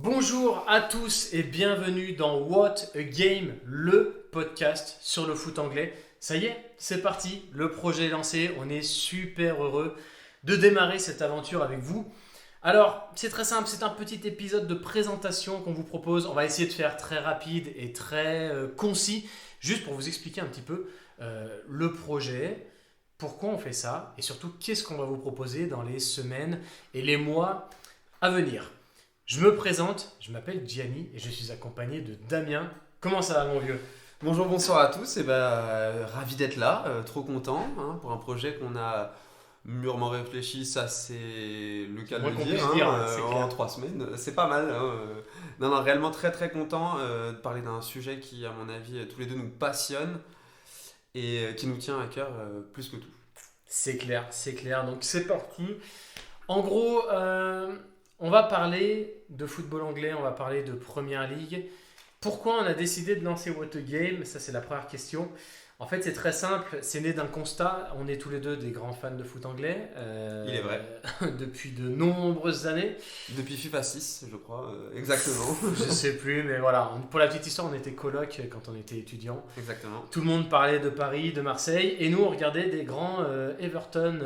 Bonjour à tous et bienvenue dans What a Game, le podcast sur le foot anglais. Ça y est, c'est parti, le projet est lancé, on est super heureux de démarrer cette aventure avec vous. Alors, c'est très simple, c'est un petit épisode de présentation qu'on vous propose. On va essayer de faire très rapide et très concis, juste pour vous expliquer un petit peu le projet, pourquoi on fait ça et surtout qu'est-ce qu'on va vous proposer dans les semaines et les mois à venir. Je me présente, je m'appelle Gianni et je suis accompagné de Damien. Comment ça va mon vieux ? Bonjour, bonsoir à tous. Ravi d'être là, trop content pour un projet qu'on a mûrement réfléchi, ça c'est le cas de le dire, c'est en 3 semaines. C'est pas mal. Non, réellement très très content de parler d'un sujet qui, à mon avis, tous les deux nous passionne et qui nous tient à cœur plus que tout. C'est clair. Donc c'est parti. En gros, on va parler de football anglais, on va parler de Première Ligue. Pourquoi on a décidé de lancer What a Game ? Ça, c'est la première question. En fait, c'est très simple. C'est né d'un constat. On est tous les deux des grands fans de foot anglais. Il est vrai. Depuis de nombreuses années. Depuis FIFA 6, je crois, exactement. Je sais plus, mais voilà. Pour la petite histoire, on était coloc quand on était étudiant. Exactement. Tout le monde parlait de Paris, de Marseille. Et nous, on regardait des grands Everton.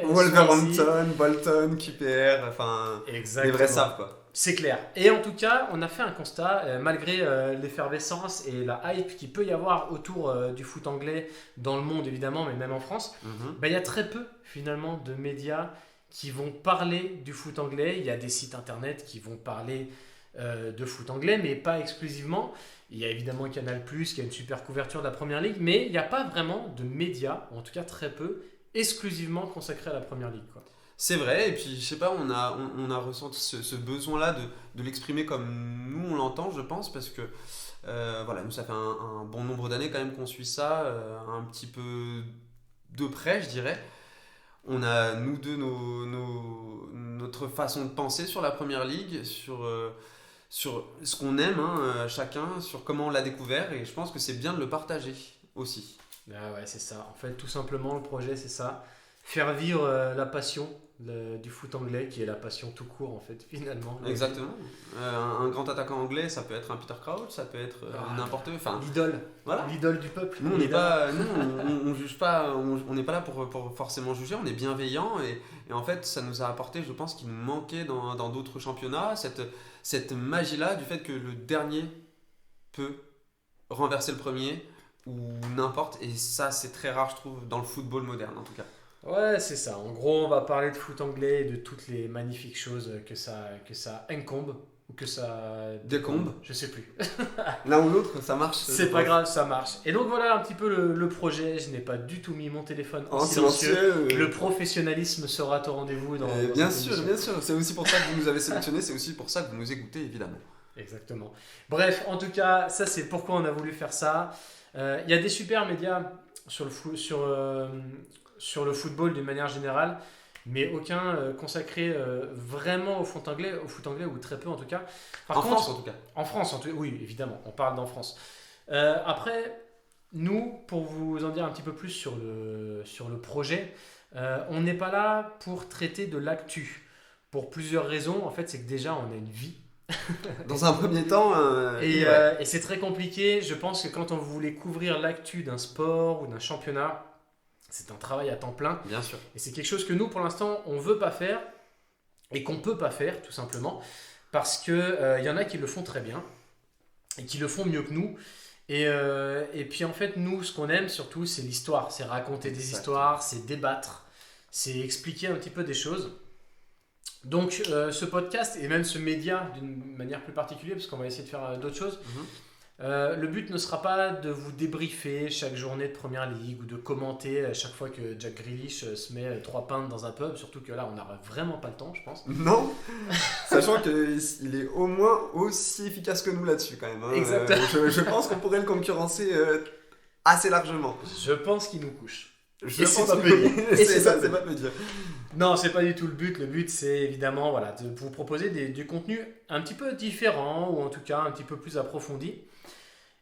Wolverhampton, Bolton, QPR, enfin, exactement. Les vrais savent quoi. C'est clair. Et en tout cas, on a fait un constat, malgré l'effervescence et la hype qu'il peut y avoir autour du foot anglais dans le monde évidemment, mais même en France, il y a très peu finalement de médias qui vont parler du foot anglais. Il y a des sites internet qui vont parler de foot anglais, mais pas exclusivement. Il y a évidemment Canal+, qui a une super couverture de la Première Ligue, mais il n'y a pas vraiment de médias, ou en tout cas très peu, exclusivement consacrés à la Première Ligue, quoi. C'est vrai, et puis je sais pas, on a ressenti ce besoin-là de l'exprimer comme nous on l'entend, je pense, parce que voilà, nous ça fait un bon nombre d'années quand même qu'on suit ça, un petit peu de près, je dirais. On a nous deux notre façon de penser sur la Première Ligue, sur ce qu'on aime chacun, sur comment on l'a découvert, et je pense que c'est bien de le partager aussi. Ah ouais, c'est ça. En fait, tout simplement, le projet, c'est ça. Faire vivre la passion du foot anglais, qui est la passion tout court, en fait, finalement. Exactement. Un grand attaquant anglais, ça peut être un Peter Crouch, ça peut être n'importe quoi. L'idole. Voilà. L'idole du peuple. Nous, on n'est pas, on juge pas, on n'est pas là pour forcément juger, on est bienveillant et en fait, ça nous a apporté, je pense, qu'il nous manquait dans d'autres championnats, cette magie-là du fait que le dernier peut renverser le premier ou n'importe, et ça, c'est très rare, je trouve, dans le football moderne, en tout cas. Ouais, c'est ça. En gros, on va parler de foot anglais et de toutes les magnifiques choses que ça incombe ou que ça décombe. Je sais plus. L'un ou l'autre, ça marche. C'est pas grave, ça marche. Et donc voilà un petit peu le projet. Je n'ai pas du tout mis mon téléphone en silencieux. Le professionnalisme sera au rendez-vous bien sûr. C'est aussi pour ça que vous nous avez sélectionnés, c'est aussi pour ça que vous nous écoutez, évidemment. Exactement. Bref, en tout cas, ça c'est pourquoi on a voulu faire ça. Il y a des super médias sur le football d'une manière générale, mais aucun consacré vraiment au foot anglais ou très peu en tout cas. France en tout cas. En France, oui, évidemment, on parle d'en France. Après, nous, pour vous en dire un petit peu plus sur le projet, on n'est pas là pour traiter de l'actu. Pour plusieurs raisons, en fait, c'est que déjà, on a une vie. Dans un premier temps. Et c'est très compliqué. Je pense que quand on voulait couvrir l'actu d'un sport ou d'un championnat, c'est un travail à temps plein. Bien sûr. Et c'est quelque chose que nous, pour l'instant, on ne veut pas faire et qu'on ne peut pas faire, tout simplement. Parce qu'il y en a qui le font très bien et qui le font mieux que nous. Et puis, en fait, nous, ce qu'on aime surtout, c'est l'histoire. C'est raconter des histoires, c'est débattre, c'est expliquer un petit peu des choses. Donc, ce podcast et même ce média, d'une manière plus particulière, parce qu'on va essayer de faire d'autres choses, le but ne sera pas de vous débriefer chaque journée de Première Ligue ou de commenter à chaque fois que Jack Grealish se met 3 pintes dans un pub, surtout que là on n'aura vraiment pas le temps, je pense. Non, sachant qu'il est au moins aussi efficace que nous là-dessus quand même. Exactement. Je pense qu'on pourrait le concurrencer assez largement. Je pense qu'il nous couche. C'est pas peu dire. Non, c'est pas du tout le but. Le but, c'est évidemment de vous proposer du contenu un petit peu différent ou en tout cas un petit peu plus approfondi.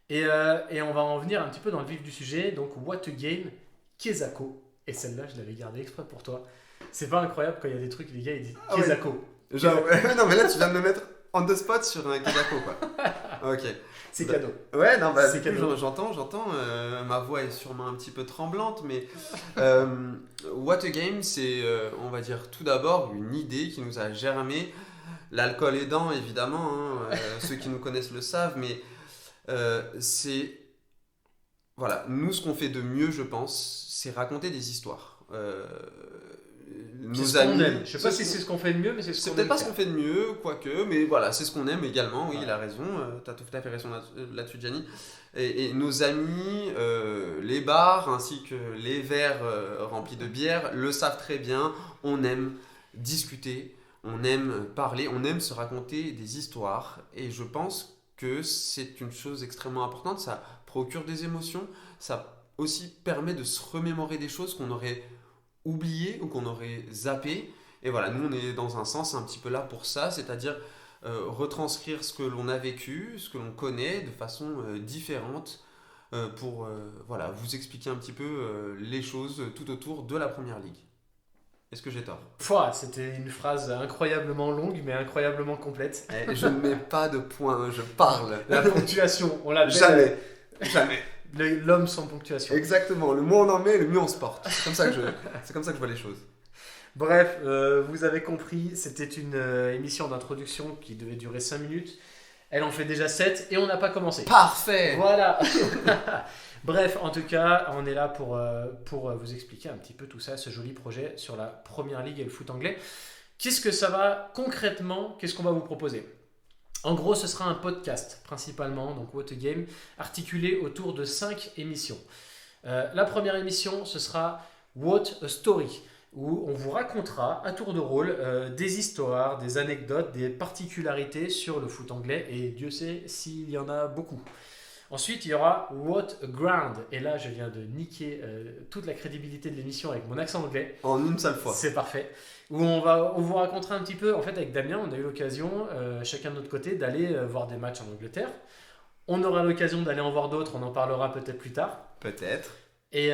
Et on va en venir un petit peu dans le vif du sujet. Donc, What a Game, Kezako. Et celle-là, je l'avais gardée exprès pour toi. C'est pas incroyable quand il y a des trucs, les gars, ils disent Kezako. Genre, non, mais là, tu viens de me mettre on the spot sur un Kidako, quoi. Ok. C'est cadeau. Ouais, non, bah, C'est du coup, cadeau. j'entends, ma voix est sûrement un petit peu tremblante, mais What a Game, c'est, on va dire, tout d'abord une idée qui nous a germé, l'alcool aidant, évidemment, hein, ceux qui nous connaissent le savent, mais c'est, voilà, nous, ce qu'on fait de mieux, je pense, c'est raconter des histoires. C'est Nos ce qu'on amis, aime. Je sais pas si c'est ce qu'on fait de mieux, mais c'est ce c'est qu'on peut-être aime pas ce faire. qu'on fait de mieux, quoique, mais voilà, c'est ce qu'on aime également. Oui, Ouais. il a raison, t'as tout à fait raison là-dessus, Gianni. Et nos amis, les bars ainsi que les verres remplis de bière le savent très bien. On aime discuter, on aime parler, on aime se raconter des histoires. Et je pense que c'est une chose extrêmement importante. Ça procure des émotions, ça aussi permet de se remémorer des choses qu'on aurait oubliées ou qu'on aurait zappées. Et voilà, nous on est dans un sens un petit peu là pour ça, c'est-à-dire retranscrire ce que l'on a vécu, ce que l'on connaît de façon différente pour voilà, vous expliquer un petit peu les choses tout autour de la Première Ligue. Est-ce que j'ai tort? Pouah, c'était une phrase incroyablement longue, mais incroyablement complète. Je ne mets pas de points, je parle. La ponctuation, on l'appelle Jamais, jamais. l'homme sans ponctuation. Exactement, le moins on en met, le mieux on se porte. C'est comme ça que je vois les choses. Bref, vous avez compris, c'était une émission d'introduction qui devait durer 5 minutes. Elle en fait déjà 7 et on n'a pas commencé. Parfait. Voilà. Bref, en tout cas, on est là pour vous expliquer un petit peu tout ça, ce joli projet sur la Première Ligue et le foot anglais. Qu'est-ce que ça va concrètement? Qu'est-ce qu'on va vous proposer? En gros, ce sera un podcast principalement, donc What a Game, articulé autour de 5 émissions. La première émission, ce sera What a Story, où on vous racontera à tour de rôle des histoires, des anecdotes, des particularités sur le foot anglais, et Dieu sait s'il y en a beaucoup. Ensuite, il y aura What a Ground, et là je viens de niquer toute la crédibilité de l'émission avec mon accent anglais. En une seule fois. C'est parfait. Où on vous racontera un petit peu, en fait avec Damien, on a eu l'occasion, chacun de notre côté, d'aller voir des matchs en Angleterre. On aura l'occasion d'aller en voir d'autres, on en parlera peut-être plus tard. Peut-être. Et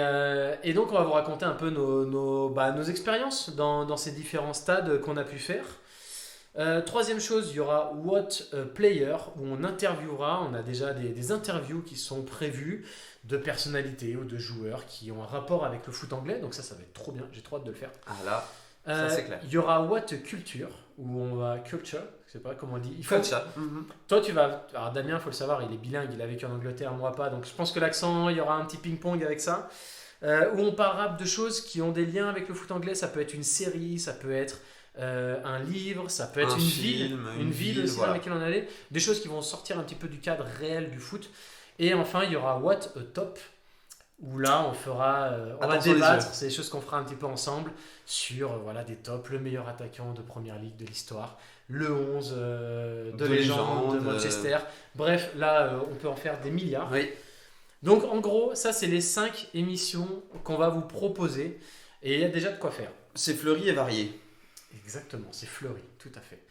donc on va vous raconter un peu nos expériences dans ces différents stades qu'on a pu faire. Troisième chose, il y aura What a Player, où on interviewera, on a déjà des interviews qui sont prévues de personnalités ou de joueurs qui ont un rapport avec le foot anglais, donc ça va être trop bien, j'ai trop hâte de le faire. Ah là, ça c'est clair. Il y aura What a Culture, où on va culture, je sais pas comment on dit. Il faut, Comme ça. toi tu vas, alors Damien, faut le savoir, il est bilingue, il a vécu en Angleterre, moi pas, donc je pense que l'accent, il y aura un petit ping-pong avec ça. Où on parlera de choses qui ont des liens avec le foot anglais, ça peut être une série, ça peut être un livre, ça peut être Un une film, ville, une ville aussi voilà. dans laquelle on allait, des choses qui vont sortir un petit peu du cadre réel du foot. Et enfin, il y aura What a Top, où là on fera, on va Attention les débattre, yeux. c'est des choses qu'on fera un petit peu ensemble sur voilà, des tops, le meilleur attaquant de Première Ligue de l'histoire, le 11 de légende de Manchester. Bref, là on peut en faire des milliards. Oui. Donc en gros, ça c'est les 5 émissions qu'on va vous proposer et il y a déjà de quoi faire. C'est fleuri et varié. Exactement, c'est fleuri, tout à fait.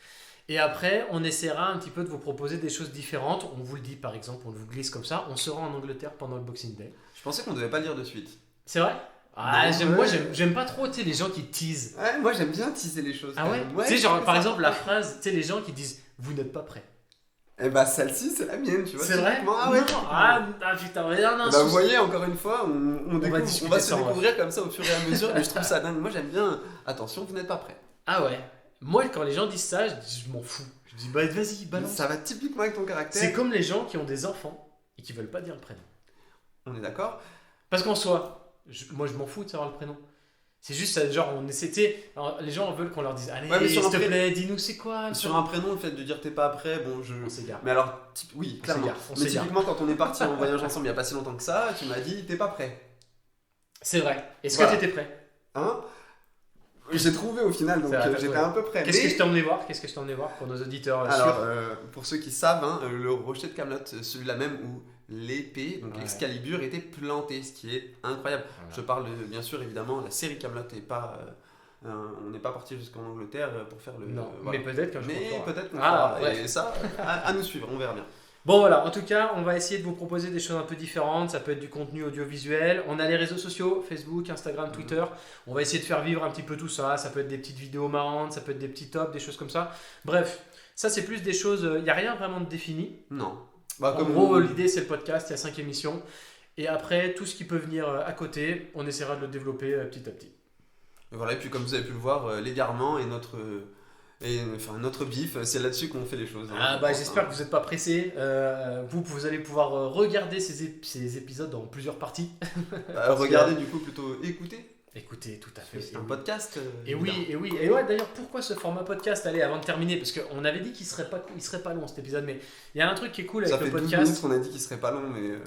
Et après, on essaiera un petit peu de vous proposer des choses différentes. On vous le dit par exemple, on vous glisse comme ça, on sera en Angleterre pendant le Boxing Day. Je pensais qu'on devait pas le dire de suite. C'est vrai? Ah, Non, moi ouais. j'aime pas trop les gens qui teasent. Ouais, moi j'aime bien teaser les choses. Ah quand ouais, même. tu sais, genre c'est par ça. exemple la phrase, tu sais, les gens qui disent vous n'êtes pas prêts. Eh bah celle-ci c'est la mienne, tu vois. C'est vrai? typiquement. Ah ouais. Non, ah putain, mais non, Bah, vous voyez, encore une fois, on découvre, discuter on va se ça en découvrir comme ça au fur et à mesure, mais je trouve ça dingue. Moi j'aime bien. Attention, vous n'êtes pas prêts. Ah ouais. Moi quand les gens disent ça, je m'en fous. Je dis bah vas-y, balance. Ça va typiquement avec ton C'est caractère. comme les gens qui ont des enfants et qui veulent pas dire le prénom. On est d'accord? Parce qu'en soi, moi je m'en fous de savoir le prénom. C'est juste ça, genre on essaie, tu sais, alors, les gens veulent qu'on leur dise allez, Ouais, mais sur s'il un te pré- plaît, dis-nous c'est quoi le Sur prénom. un prénom, le fait de dire t'es pas prêt, bon, je. On s'égare. Mais alors, oui, On clairement. s'égare, on Mais s'égare. typiquement, quand on est parti en voyage ensemble il y a pas si longtemps que ça, tu m'as dit t'es pas prêt. C'est vrai. Est-ce Voilà. que t'étais prêt? Hein? J'ai trouvé au final, donc C'est vrai, t'as j'étais trouvé. un peu prêt. Qu'est-ce mais- que je t'ai emmené voir? Qu'est-ce que je t'ai emmené voir pour nos auditeurs Alors, sûrs pour ceux qui savent, hein, le rocher de Camelot, celui-là même où l'épée, donc Ouais. l'Excalibur, était plantée, ce qui est incroyable. Voilà. Je parle bien sûr évidemment la série Camelot et pas. On n'est pas parti jusqu'en Angleterre pour faire le. Non, voilà. mais peut-être qu'un jour on le Mais fera. peut-être qu'on Ah, fera. bref. Et ça, à nous suivre, on verra bien. Bon voilà, en tout cas, on va essayer de vous proposer des choses un peu différentes. Ça peut être du contenu audiovisuel. On a les réseaux sociaux, Facebook, Instagram, Twitter. On va essayer de faire vivre un petit peu tout ça. Ça peut être des petites vidéos marrantes, ça peut être des petits tops, des choses comme ça. Bref, ça c'est plus des choses. Il n'y a rien vraiment de défini. Non. Bah, En gros, l'idée c'est le podcast, il y a 5 émissions. Et après, tout ce qui peut venir à côté, on essaiera de le développer petit à petit. Et voilà, et puis comme vous avez pu le voir, l'égarement et notre bif, c'est là-dessus qu'on fait les choses. Hein. Ah bah j'espère que vous n'êtes pas pressés. Vous allez pouvoir regarder ces épisodes en plusieurs parties. Regardez du coup plutôt écouter. Écoutez, tout à fait. C'est un podcast. Et oui. Et ouais, d'ailleurs, pourquoi ce format podcast? Allez, avant de terminer, parce qu'on avait dit qu'il serait pas long cet épisode, mais il y a un truc qui est cool avec le podcast. Ça fait 12 minutes qu'on a dit qu'il serait pas long, mais.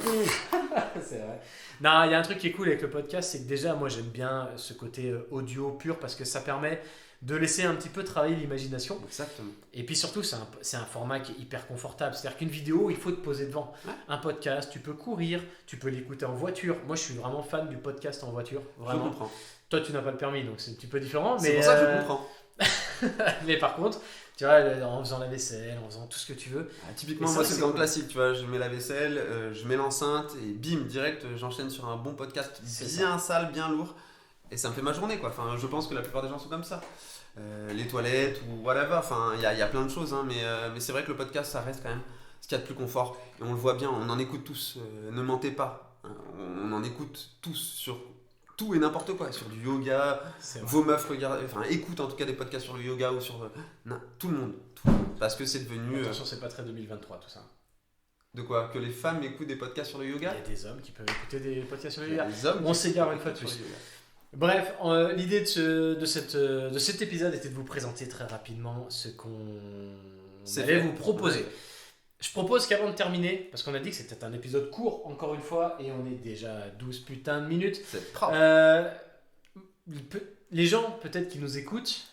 C'est vrai. Non, il y a un truc qui est cool avec le podcast, c'est que déjà, moi, j'aime bien ce côté audio pur parce que ça permet de laisser un petit peu travailler l'imagination. Exactement. Et puis surtout, c'est un format qui est hyper confortable. C'est-à-dire qu'une vidéo, il faut te poser devant. Ouais. Un podcast, tu peux courir, tu peux l'écouter en voiture. Moi, je suis vraiment fan du podcast en voiture. Vraiment. Je comprends. Toi, tu n'as pas le permis, donc c'est un petit peu différent. C'est Mais, pour ça que je comprends. mais par contre, tu vois, en faisant la vaisselle, en faisant tout ce que tu veux. Typiquement, Et ça, moi, c'est c'est le grand cool. classique. Tu vois, je mets la vaisselle, je mets l'enceinte et bim, direct, j'enchaîne sur un bon podcast C'est bien sale, bien lourd. Et ça me fait ma journée, quoi. Enfin, je pense que la plupart des gens sont comme ça. Les toilettes ou whatever. Enfin, il y a plein de choses, hein, mais c'est vrai que le podcast, ça reste quand même ce qu'il y a de plus confort. Et on le voit bien, on en écoute tous. Ne mentez pas. On en écoute tous sur tout et n'importe quoi. Sur du yoga, C'est vrai. vos meufs regardent, enfin écoutent en tout cas des podcasts sur le yoga ou sur tout le monde. Parce que c'est devenu. Attention, c'est pas très 2023 tout ça. De quoi? Que les femmes écoutent des podcasts sur le Il y yoga? a des hommes qui peuvent écouter des podcasts sur le Il y a yoga. des hommes On qui s'égare écoutent une fois de sur plus. le yoga. Bref, l'idée de cet épisode était de vous présenter très rapidement ce qu'on allait vous proposer. Ouais. Je propose qu'avant de terminer, parce qu'on a dit que c'était un épisode court, encore une fois, et on est déjà à 12 putains de minutes, C'est propre. les gens peut-être qui nous écoutent,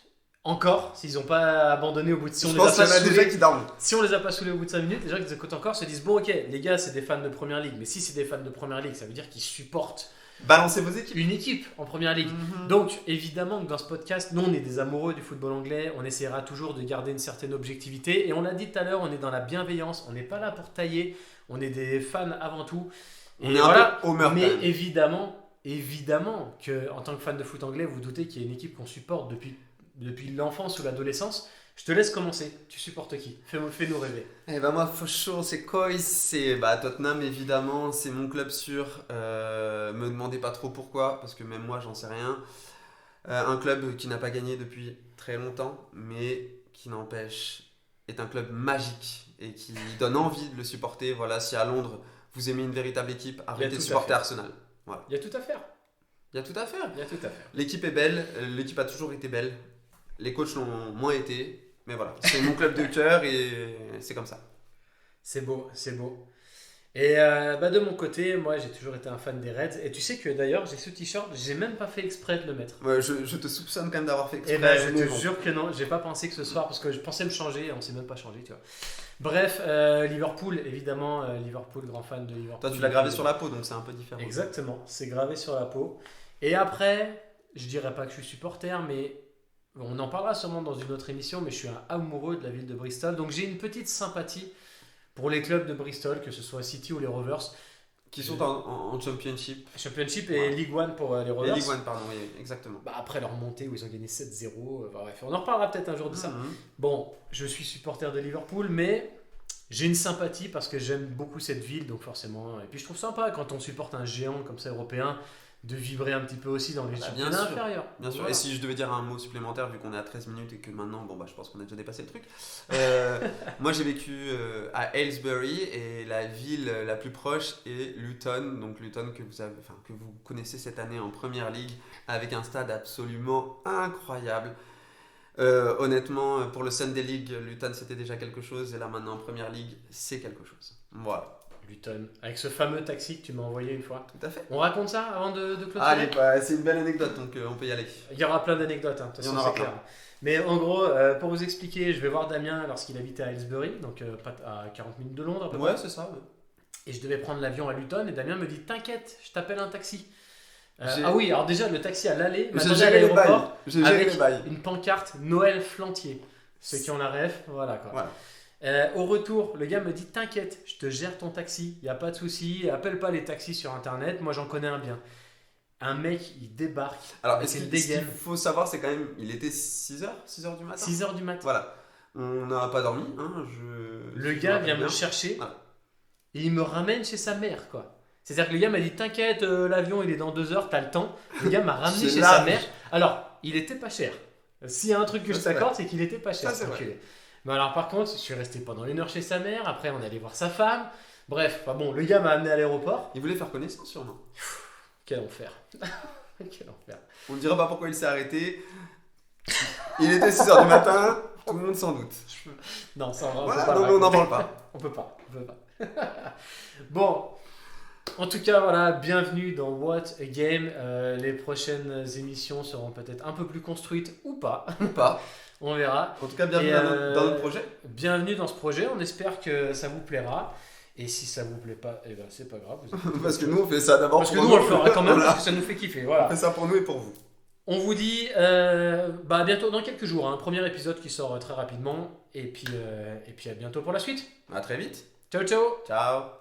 encore, s'ils n'ont pas abandonné au bout de... Si on Je les pense a qu'il y en pas a déjà saoulés, qui dorment. si on les a pas saoulés au bout de 5 minutes, les gens qui nous écoutent encore se disent bon ok, les gars c'est des fans de Première Ligue, mais si c'est des fans de Première Ligue, ça veut dire qu'ils supportent Balancez vos équipes. une équipe en Première Ligue. Mhm. Donc évidemment que dans ce podcast, nous on est des amoureux du football anglais, on essaiera toujours de garder une certaine objectivité, et on l'a dit tout à l'heure, on est dans la bienveillance, on n'est pas là pour tailler, on est des fans avant tout. On Et est un voilà, peu Homer, mais quand même. évidemment que en tant que fan de foot anglais, vous doutez qu'il y a une équipe qu'on supporte depuis l'enfance ou l'adolescence. Je te laisse commencer. Tu supportes qui? Fais-nous rêver. Eh ben moi, for sure, c'est Coys, c'est Tottenham évidemment, c'est mon club sûr. Me demandez pas trop pourquoi, parce que même moi, j'en sais rien. Un club qui n'a pas gagné depuis très longtemps, mais qui n'empêche est un club magique et qui donne envie de le supporter. Voilà, si à Londres vous aimez une véritable équipe, arrêtez tout de à supporter fait. Arsenal. Voilà, Il y a tout à faire. il y a tout à faire. Il y a tout à faire. L'équipe est belle, l'équipe a toujours été belle. Les coachs l'ont moins été, mais voilà, c'est mon club de cœur et c'est comme ça. C'est beau, c'est beau. Et de mon côté, moi j'ai toujours été un fan des Reds. Et tu sais que d'ailleurs, j'ai ce t-shirt, j'ai même pas fait exprès de le mettre. Ouais, je te soupçonne quand même d'avoir fait exprès. Et ben je mais te bon. jure que non, j'ai pas pensé que ce soir parce que je pensais me changer et on s'est même pas changé, tu vois. Bref, Liverpool, évidemment, Liverpool, grand fan de Liverpool. Toi, tu l'as gravé sur la peau, donc c'est un peu différent. Exactement, c'est gravé sur la peau. Et après, je dirais pas que je suis supporter, mais on en parlera sûrement dans une autre émission, mais je suis un amoureux de la ville de Bristol. Donc j'ai une petite sympathie pour les clubs de Bristol, que ce soit City ou les Rovers. Qui sont en Championship. Championship et Ouais. League One pour les Et Rovers. Ligue 1, pardon, oui, exactement. Bah, après leur montée où ils ont gagné 7-0, bref, on en reparlera peut-être un jour de ça. Mhm. Bon, je suis supporter de Liverpool, mais j'ai une sympathie parce que j'aime beaucoup cette ville, donc forcément. Et puis je trouve sympa quand on supporte un géant comme ça européen de vibrer un petit peu aussi dans les Bah, championnats bien sûr. inférieurs. Bien sûr, Voilà. et si je devais dire un mot supplémentaire, vu qu'on est à 13 minutes et que maintenant, je pense qu'on a déjà dépassé le truc. Moi, j'ai vécu à Aylesbury et la ville la plus proche est Luton. Donc, Luton que vous connaissez cette année en Première Ligue avec un stade absolument incroyable. Honnêtement, pour le Sunday League, Luton c'était déjà quelque chose et là maintenant en Première Ligue, c'est quelque chose. Voilà, Luton, avec ce fameux taxi que tu m'as envoyé une fois. tout à fait. On raconte ça avant de clôturer? Allez, c'est une belle anecdote donc on peut y aller. Il y aura plein d'anecdotes, hein, de toute Il y en façon, aura c'est clair. Mais en gros, pour vous expliquer, je vais voir Damien lorsqu'il habitait à Aylesbury, donc pas à 40 minutes de Londres à peu près. Ouais, c'est ça. Ouais. Et je devais prendre l'avion à Luton et Damien me dit t'inquiète, je t'appelle un taxi. J'ai- Ah oui, alors déjà le taxi à l'aller, J'ai m'attendait à géré les bails. l'aéroport J'ai géré avec les bails. une pancarte Noël Flantier. Ceux qui ont la ref, voilà quoi. Voilà. Au retour, le gars me dit t'inquiète, je te gère ton taxi, il n'y a pas de souci, appelle pas les taxis sur internet, moi j'en connais un bien. Un mec, il débarque. Alors, avec ce une qu'il dégaine. faut savoir, c'est quand même, il était 6h du matin. 6h du matin. Voilà. On n'a pas dormi. Hein, Le je gars me vient rappelle me bien. chercher Voilà. et il me ramène chez sa mère, quoi. C'est-à-dire que le gars m'a dit t'inquiète, l'avion il est dans 2 heures, t'as le temps. Le gars m'a ramené C'est chez large. sa mère. Alors, il était pas cher. S'il y a un truc que Ça, je c'est t'accorde, c'est qu'il était pas cher. Ça, c'est enculé. Mais alors, par contre, je suis resté pendant 1 heure chez sa mère. Après, on est allé voir sa femme. Bref, enfin bon, le gars m'a amené à l'aéroport. Il voulait faire connaissance, sûrement. Quel enfer. Quel enfer. On ne dira pas pourquoi il s'est arrêté. Il était 6h du matin, tout le monde s'en doute. Non, ça, on Voilà, peut pas. donc le on n'en raconter. parle pas. On peut pas. Bon, en tout cas, voilà, bienvenue dans What a Game. Les prochaines émissions seront peut-être un peu plus construites ou pas. Ou pas. On verra. En tout cas, bienvenue Et, dans notre projet. Bienvenue dans ce projet. On espère que ça vous plaira. Et si ça vous plaît pas, eh ben c'est pas grave. Parce que nous, on fait ça d'abord Parce que pour nous, nous. on le fera quand même Voilà. parce que ça nous fait kiffer. On Voilà. fait ça pour nous et pour vous. On vous dit bientôt dans quelques jours. Un premier épisode qui sort très rapidement. Et puis à bientôt pour la suite. À très vite. Ciao, ciao. Ciao.